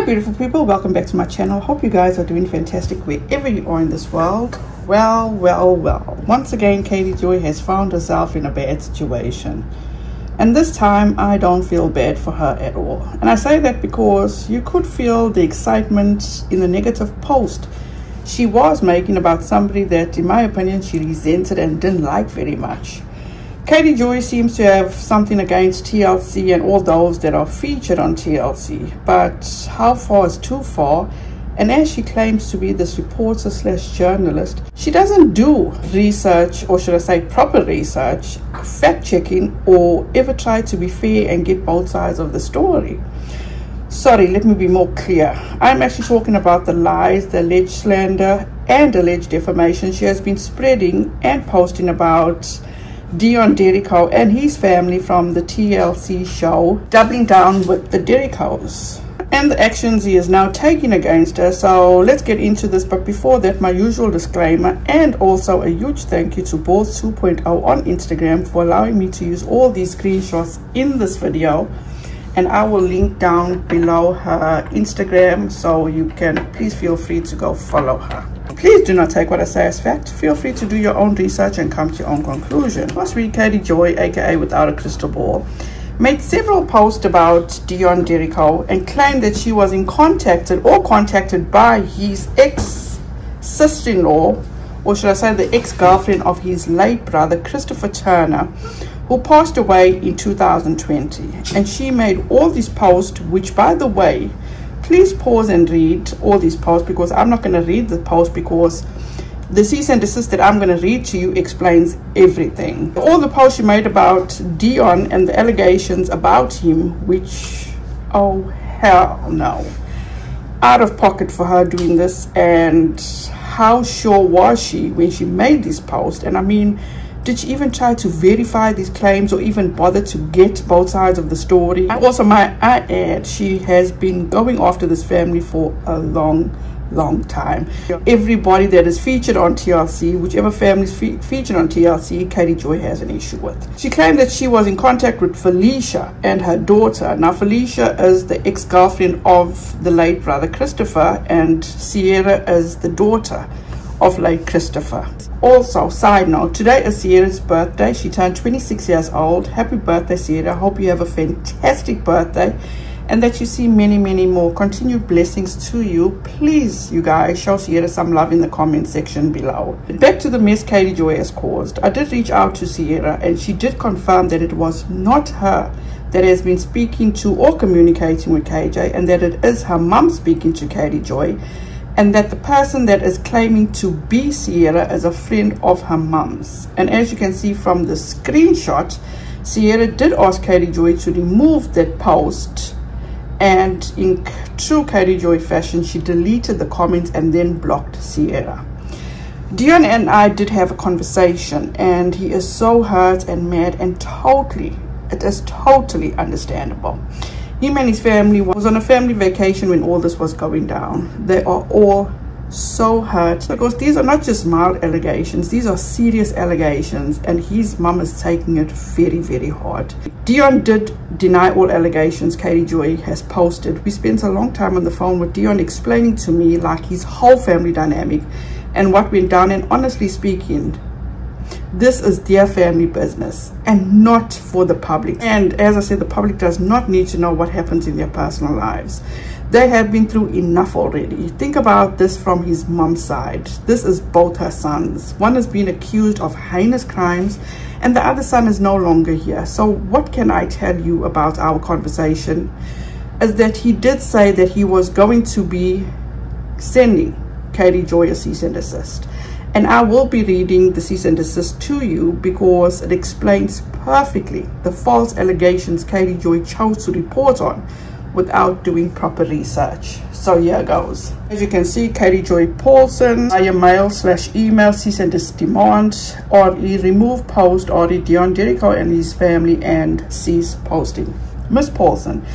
beautiful people, welcome back to my channel. Hope you guys are doing fantastic wherever you are in this world. Well, once again Katie Joy has found herself in a bad situation, and this time I don't feel bad for her at all. And I say that because you could feel the excitement in the negative post she was making about somebody that, in my opinion, she resented and didn't like very much. Katie Joy seems to have something against TLC and all those that are featured on TLC, but how far is too far? And as she claims to be this reporter slash journalist, she doesn't do research, or should I say proper research, fact checking, or ever try to be fair and get both sides of the story. Sorry, let me be more clear. I'm actually talking about the lies, the alleged slander and alleged defamation she has been spreading and posting about DERRICO and his family from the TLC show, doubling down with the DERRICOS and the actions he is now taking against her. So let's get into this, but before that, my usual disclaimer, and also a huge thank you to Balls 2.0 on Instagram for allowing me to use all these screenshots in this video, and I will link down below her Instagram, so you can please feel free to go follow her. Please do not take what I say as fact. Feel free to do your own research and come to your own conclusion. Last week, Katie Joy, aka Without a Crystal Ball, made several posts about DERRICO and claimed that she was contacted by his ex-sister-in-law, or should I say the ex-girlfriend of his late brother, Christopher Turner, who passed away in 2020. And she made all these posts, which, by the way, please pause and read all these posts, because I'm not going to read the post, because the cease and desist that I'm going to read to you explains everything. All the posts she made about Dion and the allegations about him, which, oh hell no, out of pocket for her doing this. And how sure was she when she made this post? And I mean, did she even try to verify these claims or even bother to get both sides of the story? And also, I add, she has been going after this family for a long time. Everybody that is featured on TLC, whichever family is featured on TLC, Katie Joy has an issue with. She claimed that she was in contact with Felicia and her daughter. Now, Felicia is the ex-girlfriend of the late brother Christopher, and Sierra is the daughter of late Christopher. Also, side note, today is Sierra's birthday. She turned 26 years old. Happy birthday, Sierra. Hope you have a fantastic birthday and that you see many more continued blessings to you. Please, you guys, show Sierra some love in the comment section below. Back to the mess Katie Joy has caused. I did reach out to Sierra, and she did confirm that it was not her that has been speaking to or communicating with KJ, and that it is her mum speaking to Katie Joy, and that the person that is claiming to be Sierra is a friend of her mum's. And as you can see from the screenshot, Sierra did ask Katie Joy to remove that post, and in true Katie Joy fashion, she deleted the comments and then blocked Sierra. Dion and I did have a conversation, and he is so hurt and mad, and it is totally understandable. Him and his family was on a family vacation when all this was going down. They are all so hurt, because these are not just mild allegations, these are serious allegations, and his mum is taking it very hard. Dion did deny all allegations Katie Joy has posted. We spent a long time on the phone with Dion explaining to me like his whole family dynamic and what went down, and honestly speaking, this is their family business and not for the public. And as I said, the public does not need to know what happens in their personal lives. They have been through enough already. Think about this from his mom's side. This is both her sons. One has been accused of heinous crimes, and the other son is no longer here. So what can I tell you about our conversation is that he did say that he was going to be sending Katie Joy a cease and desist. And I will be reading the cease and desist to you, because it explains perfectly the false allegations Katie Joy chose to report on without doing proper research. So here goes. As you can see, Katie Joy Paulson, via mail/email cease and desist demand, RE remove post, RE DERRICO and his family, and cease posting. Miss Paulson,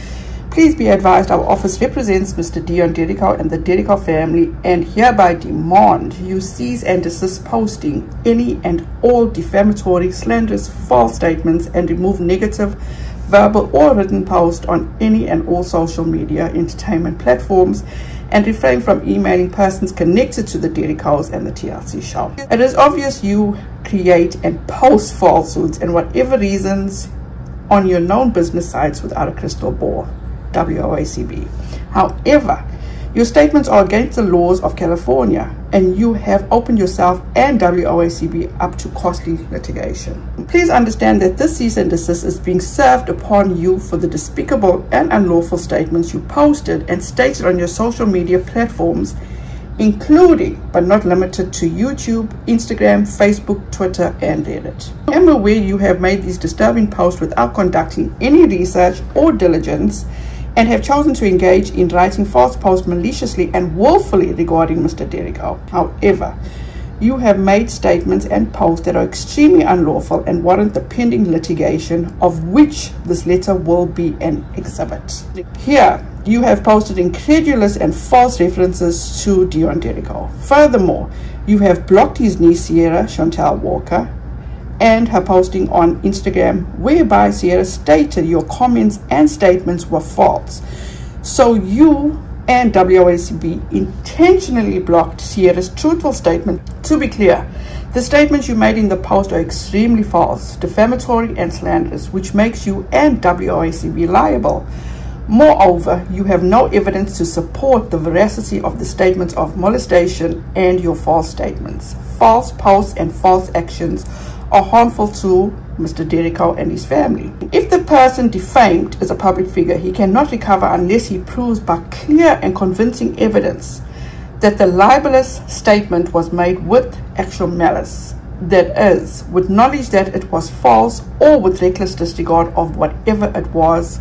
please be advised our office represents Mr. DERRICO and the DERRICO family, and hereby demand you cease and desist posting any and all defamatory, slanderous, false statements, and remove negative, verbal or written post on any and all social media entertainment platforms, and refrain from emailing persons connected to the DERRICOS and the TLC show. It is obvious you create and post falsehoods and whatever reasons on your known business sites without a crystal ball. WOACB. However, your statements are against the laws of California, and you have opened yourself and WOACB up to costly litigation. Please understand that this cease and desist is being served upon you for the despicable and unlawful statements you posted and stated on your social media platforms, including but not limited to YouTube, Instagram, Facebook, Twitter, and Reddit. I am aware you have made these disturbing posts without conducting any research or diligence, and have chosen to engage in writing false posts maliciously and willfully regarding Mr. DERRICO. However, you have made statements and posts that are extremely unlawful and warrant the pending litigation, of which this letter will be an exhibit. Here, you have posted incredulous and false references to Dion DERRICO. Furthermore, you have blocked his niece Sierra Chantal Walker and her posting on Instagram, whereby Sierra stated your comments and statements were false. So you and WOACB intentionally blocked Sierra's truthful statement. To be clear, the statements you made in the post are extremely false, defamatory, and slanderous, which makes you and WOACB liable. Moreover, you have no evidence to support the veracity of the statements of molestation and your false statements. False posts and false actions are harmful to Mr. DERRICO and his family. If the person defamed is a public figure, he cannot recover unless he proves by clear and convincing evidence that the libelous statement was made with actual malice, that is, with knowledge that it was false, or with reckless disregard of whatever it was,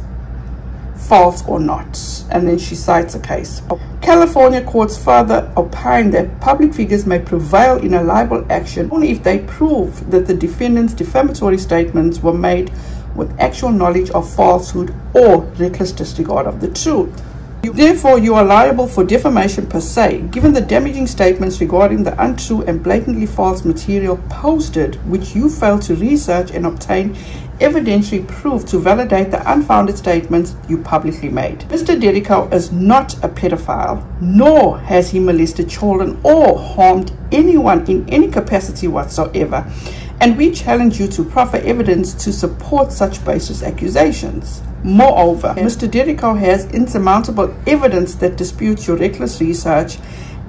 false or not. And then she cites a case. California courts further opine that public figures may prevail in a libel action only if they prove that the defendant's defamatory statements were made with actual knowledge of falsehood or reckless disregard of the truth. Therefore, you are liable for defamation per se, given the damaging statements regarding the untrue and blatantly false material posted, which you failed to research and obtain evidentiary proof to validate the unfounded statements you publicly made. Mr. DERRICO is not a pedophile, nor has he molested children or harmed anyone in any capacity whatsoever, and we challenge you to proffer evidence to support such baseless accusations. Moreover, Mr. DERRICO has insurmountable evidence that disputes your reckless research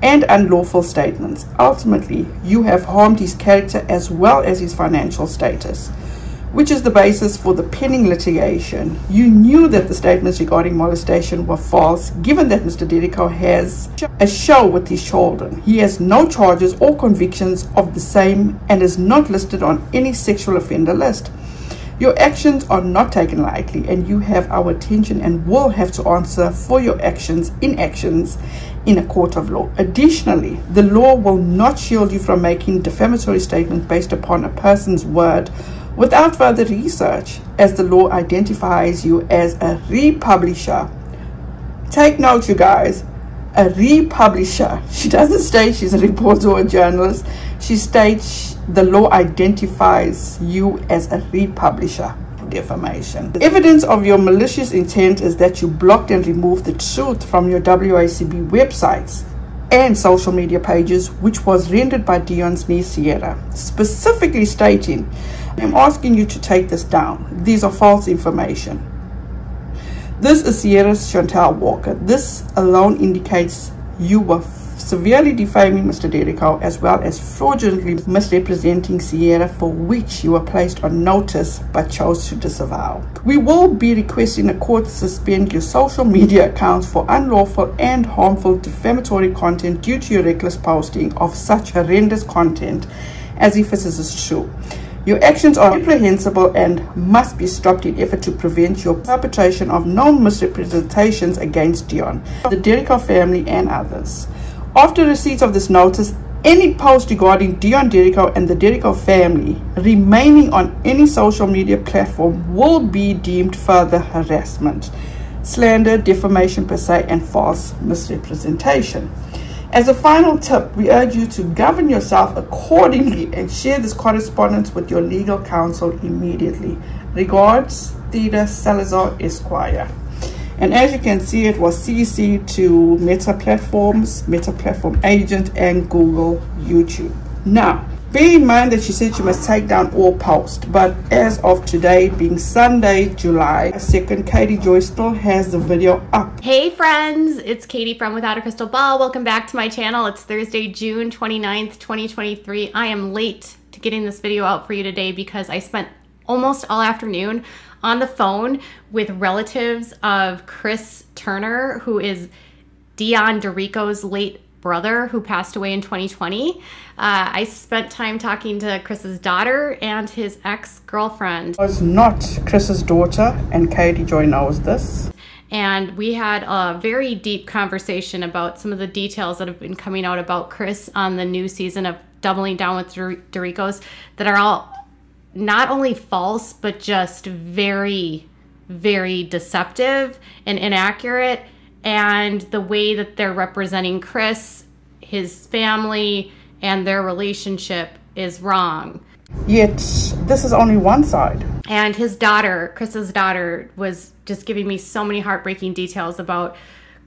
and unlawful statements. Ultimately, you have harmed his character as well as his financial status, which is the basis for the pending litigation. You knew that the statements regarding molestation were false, given that Mr. DERRICO has a show with his children. He has no charges or convictions of the same and is not listed on any sexual offender list. Your actions are not taken lightly, and you have our attention and will have to answer for your inactions in a court of law. Additionally, the law will not shield you from making defamatory statements based upon a person's word without further research, as the law identifies you as a republisher. Take note, you guys, a republisher. She doesn't state she's a reporter or a journalist. She states the law identifies you as a republisher. Defamation. Evidence of your malicious intent is that you blocked and removed the truth from your WOACB websites and social media pages, which was rendered by Dion's niece Sierra, specifically stating, I'm asking you to take this down. These are false information. This is Sierra Chantal Walker. This alone indicates you were severely defaming Mr. DERRICO, as well as fraudulently misrepresenting Sierra, for which you were placed on notice but chose to disavow. We will be requesting the court to suspend your social media accounts for unlawful and harmful defamatory content due to your reckless posting of such horrendous content as if this is true. Your actions are reprehensible and must be stopped in effort to prevent your perpetration of known misrepresentations against Dion, the DERRICO family, and others. After receipt of this notice, any post regarding Dion DERRICO and the DERRICO family remaining on any social media platform will be deemed further harassment, slander, defamation per se, and false misrepresentation. As a final tip, we urge you to govern yourself accordingly and share this correspondence with your legal counsel immediately. Regards, Theda Salazar Esquire. And as you can see, it was CC to Meta Platforms, Meta Platform Agent, and Google YouTube. Now, bear in mind that she said she must take down all posts, but as of today, being Sunday, July 2nd, Katie Joy still has the video up. Hey friends, it's Katie from Without a Crystal Ball. Welcome back to my channel. It's Thursday, June 29th, 2023. I am late to getting this video out for you today because I spent almost all afternoon on the phone with relatives of Chris Turner, who is Dion DeRrico's late brother who passed away in 2020. I spent time talking to Chris's daughter and his ex-girlfriend. Was not Chris's daughter, and Katie Joy knows this. And we had a very deep conversation about some of the details that have been coming out about Chris on the new season of Doubling Down with DERRICOS that are all not only false, but just very, very deceptive and inaccurate. And the way that they're representing Chris, his family, and their relationship is wrong. Yet, this is only one side. And his daughter, Chris's daughter, was just giving me so many heartbreaking details about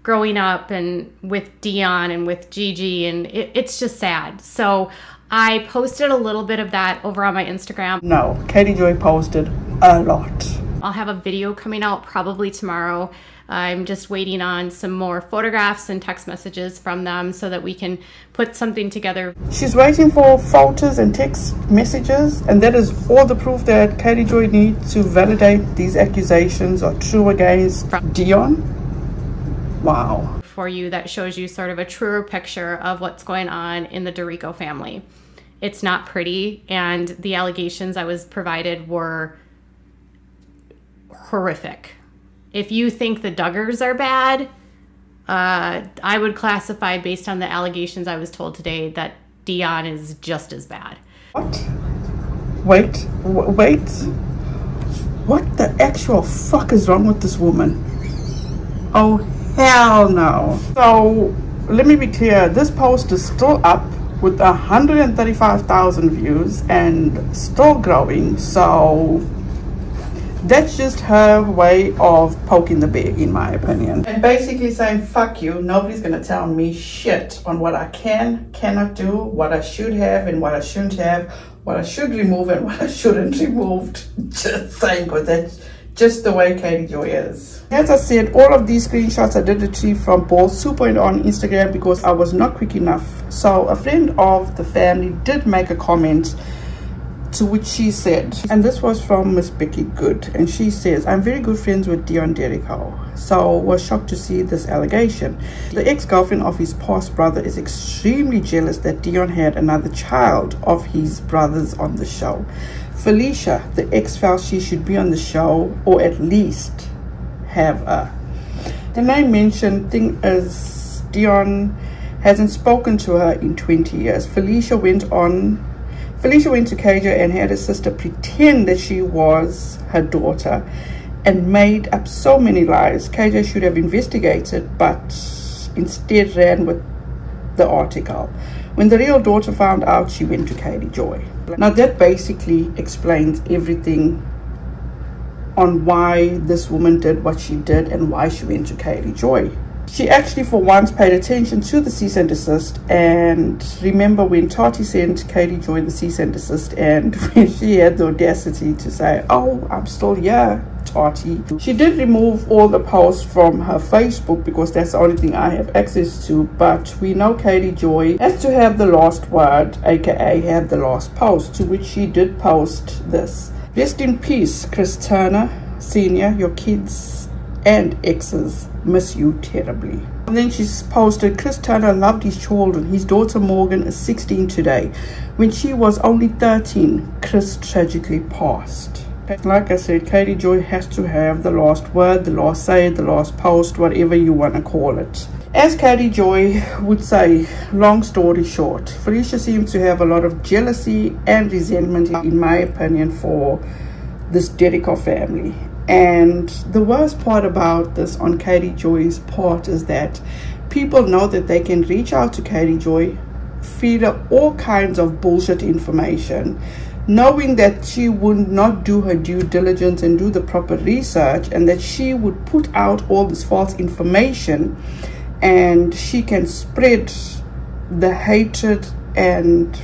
growing up and with Dion and with Gigi, and it's just sad. So I posted a little bit of that over on my Instagram. No, Katie Joy posted a lot. I'll have a video coming out probably tomorrow. I'm just waiting on some more photographs and text messages from them so that we can put something together. She's waiting for photos and text messages, and that is all the proof that Katie Joy needs to validate these accusations are true against Dion. Wow. For you, that shows you sort of a truer picture of what's going on in the DeRrico family. It's not pretty, and the allegations I was provided were horrific. If you think the Duggars are bad, I would classify, based on the allegations I was told today, that Dion is just as bad. What? Wait. What the actual fuck is wrong with this woman? Oh, hell no. So, let me be clear. This post is still up with 135,000 views and still growing. So, that's just her way of poking the bear, in my opinion. And basically saying, fuck you, nobody's gonna tell me shit on what I cannot do, what I should have and what I shouldn't have, what I should remove and what I shouldn't remove. Just saying, because that's just the way Katie Joy is. As I said, all of these screenshots I did retrieve from Ball 2.0 on Instagram because I was not quick enough. So a friend of the family did make a comment, to which she said, and this was from Miss Becky Good, and she says, I'm very good friends with Dion DeRrico, so was shocked to see this allegation. The ex-girlfriend of his past brother is extremely jealous that Dion had another child of his brother's on the show. Felicia, the ex, felt she should be on the show, or at least have a. The name mentioned thing is Dion hasn't spoken to her in 20 years. Felicia went to KJ and had her sister pretend that she was her daughter and made up so many lies. KJ should have investigated, but instead ran with the article. When the real daughter found out, she went to Katie Joy. Now that basically explains everything on why this woman did what she did and why she went to Katie Joy. She actually for once paid attention to the cease and desist, and remember when Tati sent Katie Joy the cease and desist, and when she had the audacity to say, oh, I'm still here, Tati. She did remove all the posts from her Facebook because that's the only thing I have access to, but we know Katie Joy has to have the last word, aka have the last post, to which she did post this. Rest in peace, Chris Turner Sr., your kids and exes miss you terribly. And then she's posted, Chris Turner loved his children. His daughter Morgan is 16 today. When she was only 13, Chris tragically passed. Like I said, Katie Joy has to have the last word, the last say, the last post, whatever you want to call it. As Katie Joy would say, long story short, Felicia seems to have a lot of jealousy and resentment, in my opinion, for this DERRICO family. And the worst part about this on Katie Joy's part is that people know that they can reach out to Katie Joy, feed her all kinds of bullshit information, knowing that she would not do her due diligence and do the proper research, and that she would put out all this false information, and she can spread the hatred and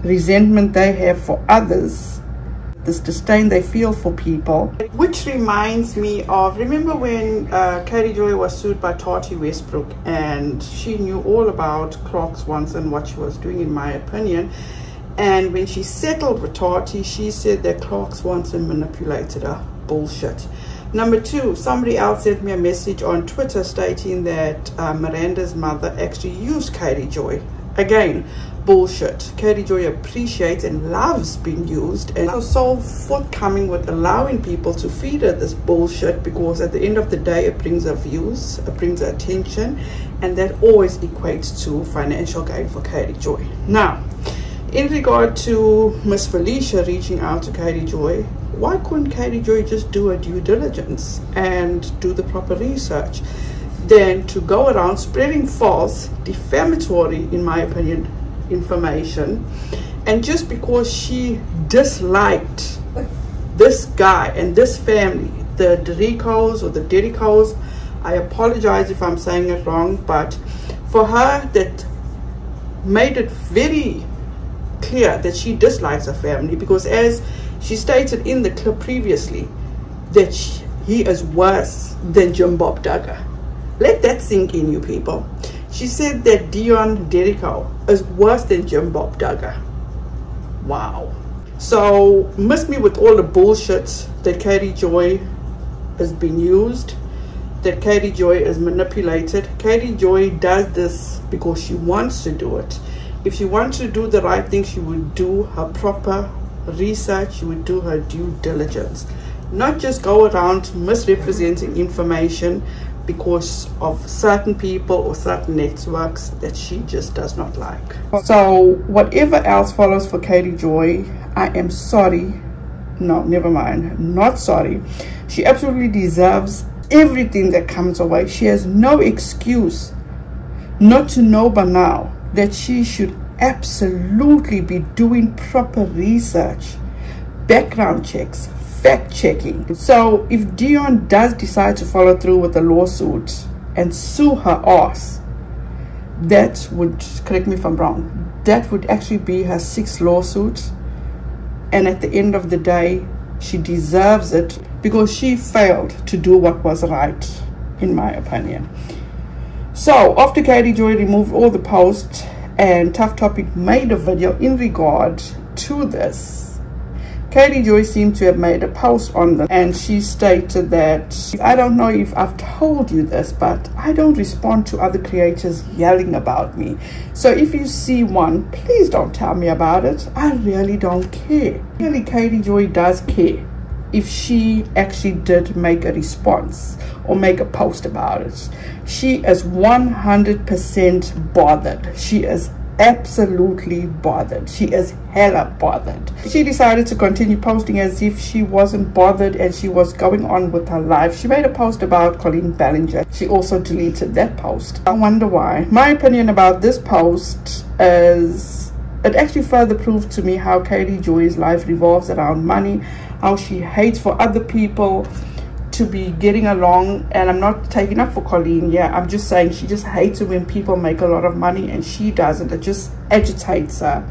resentment they have for others, this disdain they feel for people. Which reminds me of, remember when Katie Joy was sued by Tati Westbrook, and she knew all about Clark Swanson and what she was doing, in my opinion. And when she settled with Tati, she said that Clark Swanson manipulated her. Bullshit. Number two, somebody else sent me a message on Twitter stating that Miranda's mother actually used Katie Joy. Again, bullshit. Katie Joy appreciates and loves being used, and so forthcoming with allowing people to feed her this bullshit, because at the end of the day it brings her views, it brings her attention, and that always equates to financial gain for Katie Joy. Now, in regard to Miss Felicia reaching out to Katie Joy, why couldn't Katie Joy just do her due diligence and do the proper research, than to go around spreading false, defamatory, in my opinion, information? And just because she disliked this guy and this family, the DERRICOS or the DERRICOS, I apologize if I'm saying it wrong, but for her, that made it very clear that she dislikes her family, because as she stated in the clip previously, that he is worse than Jim Bob Duggar. Let that sink in, you people. She said that Dion Derrico is worse than Jim Bob Duggar. Wow. So miss me with all the bullshit that Katie Joy has been used, that Katie Joy is manipulated. Katie Joy does this because she wants to do it. If she wants to do the right thing, she would do her proper research, she would do her due diligence, not just go around misrepresenting information because of certain people or certain networks that she just does not like. So whatever else follows for Katie Joy, I am sorry. No, never mind, not sorry. She absolutely deserves everything that comes her way. She has no excuse not to know by now that she should absolutely be doing proper research, background checks, fact checking. So if Dion does decide to follow through with the lawsuit and sue her ass, that would, correct me if I'm wrong, that would actually be her 6th lawsuit. And at the end of the day, she deserves it, because she failed to do what was right, in my opinion. So after Katie Joy removed all the posts, and Tough Topic made a video in regard to this, Katie Joy seemed to have made a post on them, and she stated that, I don't know if I've told you this, but I don't respond to other creators yelling about me. So if you see one, please don't tell me about it. I really don't care. Really, Katie Joy does care if she actually did make a response or make a post about it. She is 100% bothered. She is absolutely bothered. She is hella bothered. She decided to continue posting as if she wasn't bothered and she was going on with her life. She made a post about Colleen Ballinger. She also deleted that post. I wonder why. My opinion about this post is, it actually further proved to me how Katie Joy's life revolves around money, how she hates for other people to be getting along. And I'm not taking up for Colleen, yeah, I'm just saying she just hates it when people make a lot of money and she doesn't. It just agitates her.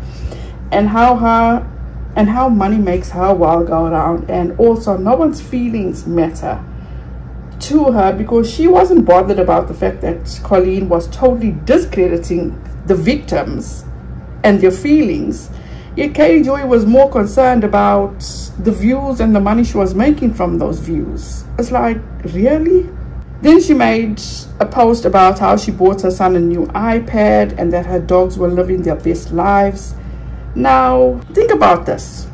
And how money makes her world go around, and also no one's feelings matter to her, because she wasn't bothered about the fact that Colleen was totally discrediting the victims and their feelings. Yet Katie Joy was more concerned about the views and the money she was making from those views. It's like, really? Then she made a post about how she bought her son a new iPad and that her dogs were living their best lives. Now, think about this.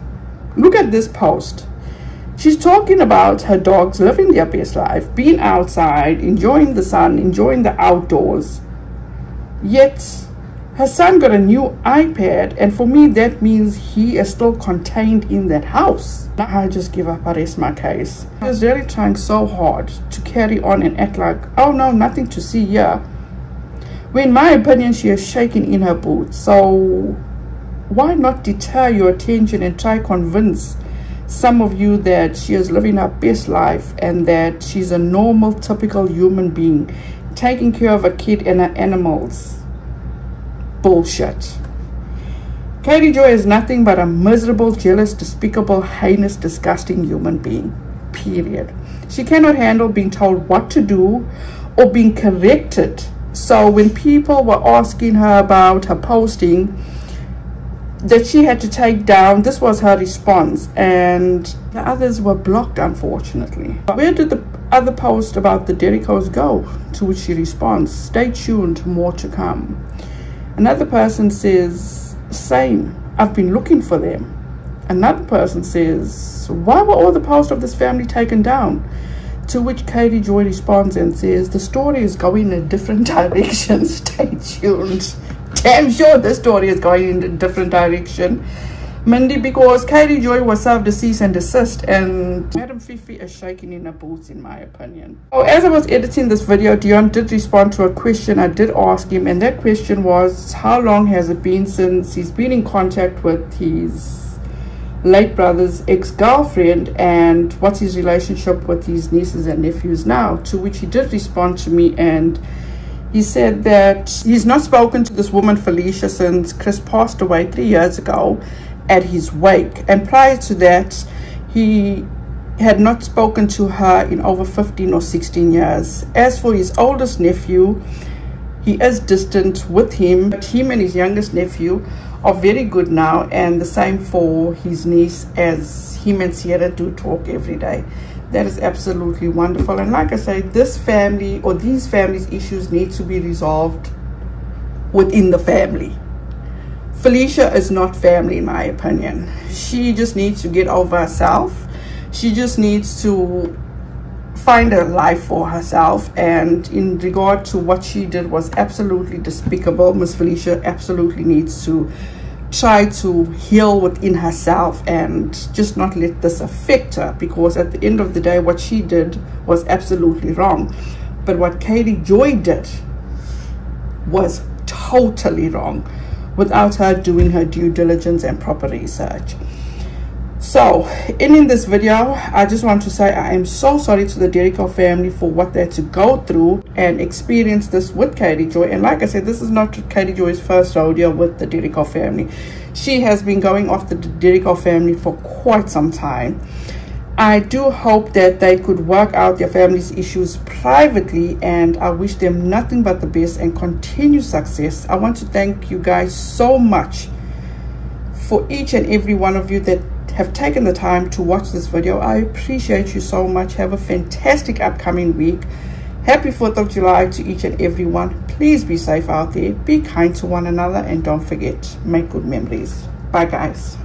Look at this post. She's talking about her dogs living their best life, being outside, enjoying the sun, enjoying the outdoors. Yet her son got a new iPad, and for me that means he is still contained in that house. I just give up, I rest my case. She was really trying so hard to carry on and act like, oh no, nothing to see here, when in my opinion she is shaking in her boots. So why not deter your attention and try convince some of you that she is living her best life and that she's a normal, typical human being, taking care of a kid and her animals? Bullshit. Katie Joy is nothing but a miserable, jealous, despicable, heinous, disgusting human being. Period. She cannot handle being told what to do or being corrected. So when people were asking her about her posting that she had to take down, this was her response, and the others were blocked, unfortunately. Where did the other post about the DERRICOS go? To which she responds, stay tuned, more to come. Another person says, same, I've been looking for them. Another person says, why were all the posts of this family taken down? To which Katie Joy responds and says, the story is going in a different direction, stay tuned. Damn sure the story is going in a different direction, Mindy, because Katie Joy was served a cease and desist, and Madam Fifi is shaking in her boots, in my opinion. So as I was editing this video, Dion did respond to a question I did ask him, and that question was, how long has it been since he's been in contact with his late brother's ex-girlfriend, and what's his relationship with his nieces and nephews now? To which he did respond to me, and he said that he's not spoken to this woman Felicia since Chris passed away 3 years ago at his wake, and prior to that he had not spoken to her in over 15 or 16 years. As for his oldest nephew, he is distant with him, but him and his youngest nephew are very good now, and the same for his niece, as him and Sierra do talk every day. That is absolutely wonderful. And like I say, this family or these families' issues need to be resolved within the family. Felicia is not family, in my opinion. She just needs to get over herself. She just needs to find a life for herself. And in regard to what she did was absolutely despicable. Miss Felicia absolutely needs to try to heal within herself and just not let this affect her, because at the end of the day what she did was absolutely wrong. But what Katie Joy did was totally wrong without her doing her due diligence and proper research. So in this video, I just want to say I am so sorry to the DERRICOS family for what they had to go through and experience this with Katie Joy. And like I said, this is not Katie Joy's first rodeo with the DERRICOS family. She has been going after the DERRICOS family for quite some time. I do hope that they could work out their family's issues privately, and I wish them nothing but the best and continued success. I want to thank you guys so much for each and every one of you that have taken the time to watch this video. I appreciate you so much. Have a fantastic upcoming week. Happy 4th of July to each and every one. Please be safe out there. Be kind to one another, and don't forget, make good memories. Bye guys.